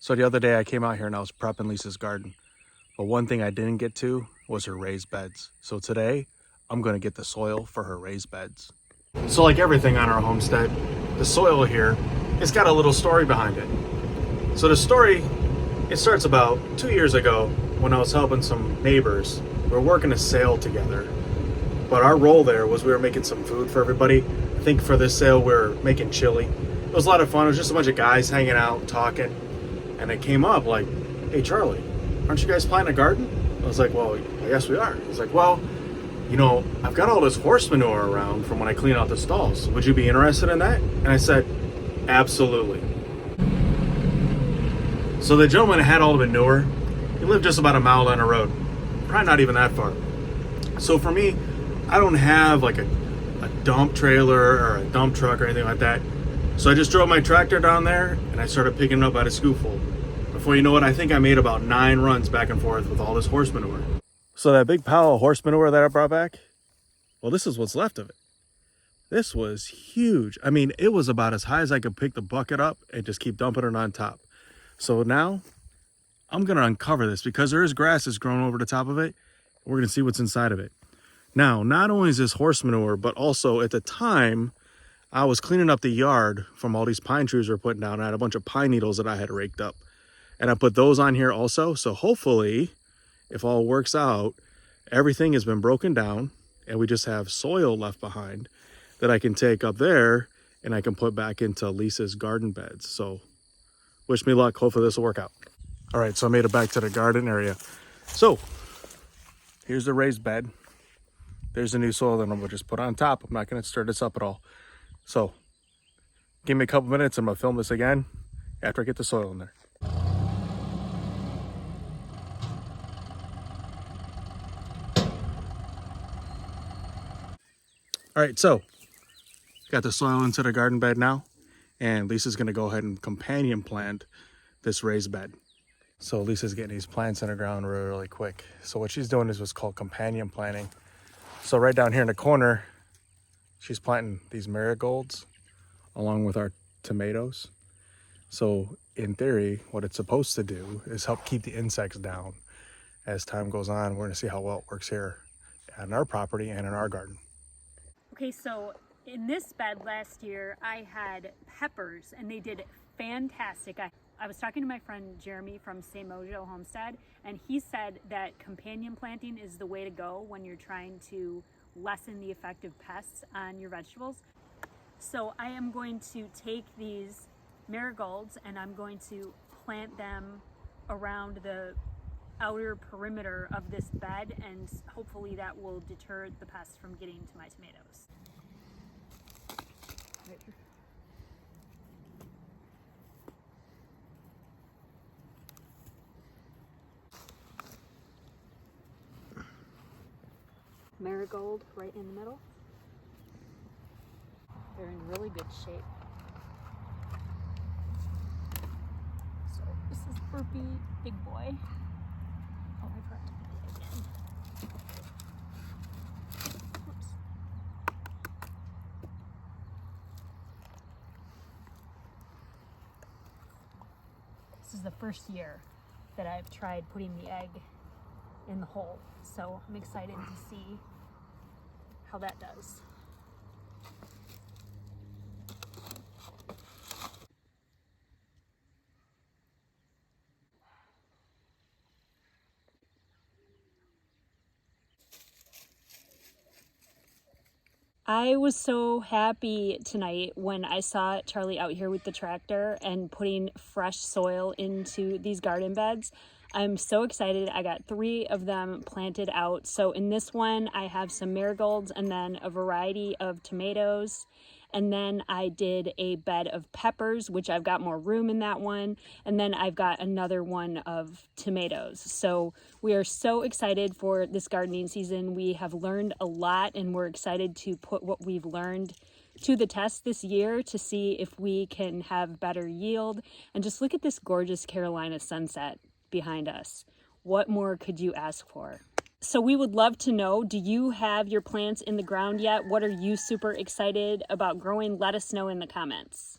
So the other day I came out here and I was prepping Lisa's garden. But one thing I didn't get to was her raised beds. So today I'm gonna get the soil for her raised beds. So like everything on our homestead, the soil here, it's got a little story behind it. So the story, it starts about 2 years ago when I was helping some neighbors. We were working a sale together. But our role there was we were making some food for everybody. I think for this sale we were making chili. It was a lot of fun. It was just a bunch of guys hanging out, talking. And it came up like, hey Charlie, aren't you guys planting a garden? I was like, well, yes we are. He's like, well, you know, I've got all this horse manure around from when I clean out the stalls. Would you be interested in that? And I said, absolutely. So the gentleman had all the manure. He lived just about a mile down the road. Probably not even that far. So for me, I don't have like a dump trailer or a dump truck or anything like that. So I just drove my tractor down there and I started picking it up at a scoopful. Before you know it, I think I made about 9 runs back and forth with all this horse manure. So that big pile of horse manure that I brought back, well, this is what's left of it. This was huge. I mean, it was about as high as I could pick the bucket up and just keep dumping it on top. So now I'm gonna uncover this because there is grass that's grown over the top of it. We're gonna see what's inside of it. Now, not only is this horse manure, but also at the time, I was cleaning up the yard from all these pine trees we were putting down. I had a bunch of pine needles that I had raked up. And I put those on here also. So hopefully, if all works out, everything has been broken down and we just have soil left behind that I can take up there and I can put back into Lisa's garden beds. So wish me luck. Hopefully this will work out. All right, so I made it back to the garden area. So here's the raised bed. There's the new soil that I'm gonna just put on top. I'm not gonna stir this up at all. So give me a couple minutes. I'm gonna film this again after I get the soil in there. All right, so got the soil into the garden bed now, and Lisa's gonna go ahead and companion plant this raised bed. So Lisa's getting these plants in the ground really, really quick. So what she's doing is what's called companion planting. So right down here in the corner, she's planting these marigolds along with our tomatoes. So in theory, what it's supposed to do is help keep the insects down. As time goes on, we're gonna see how well it works here on our property and in our garden. Okay, so in this bed last year, I had peppers and they did fantastic. I was talking to my friend Jeremy from St. Mojo Homestead, and he said that companion planting is the way to go when you're trying to lessen the effect of pests on your vegetables. So I am going to take these marigolds and I'm going to plant them around the outer perimeter of this bed, and hopefully that will deter the pests from getting to my tomatoes. Marigold right in the middle. They're in really good shape. So this is Burpee, big boy. Oh, I forgot to put it again. Whoops. This is the first year that I've tried putting the egg in the hole, so I'm excited to see how that does. I was so happy tonight when I saw Charlie out here with the tractor and putting fresh soil into these garden beds. I'm so excited. I got 3 of them planted out. So in this one, I have some marigolds and then a variety of tomatoes. And then I did a bed of peppers, which I've got more room in that one. And then I've got another one of tomatoes. So we are so excited for this gardening season. We have learned a lot and we're excited to put what we've learned to the test this year to see if we can have better yield. And just look at this gorgeous Carolina sunset behind us. What more could you ask for? So we would love to know, do you have your plants in the ground yet? What are you super excited about growing? Let us know in the comments.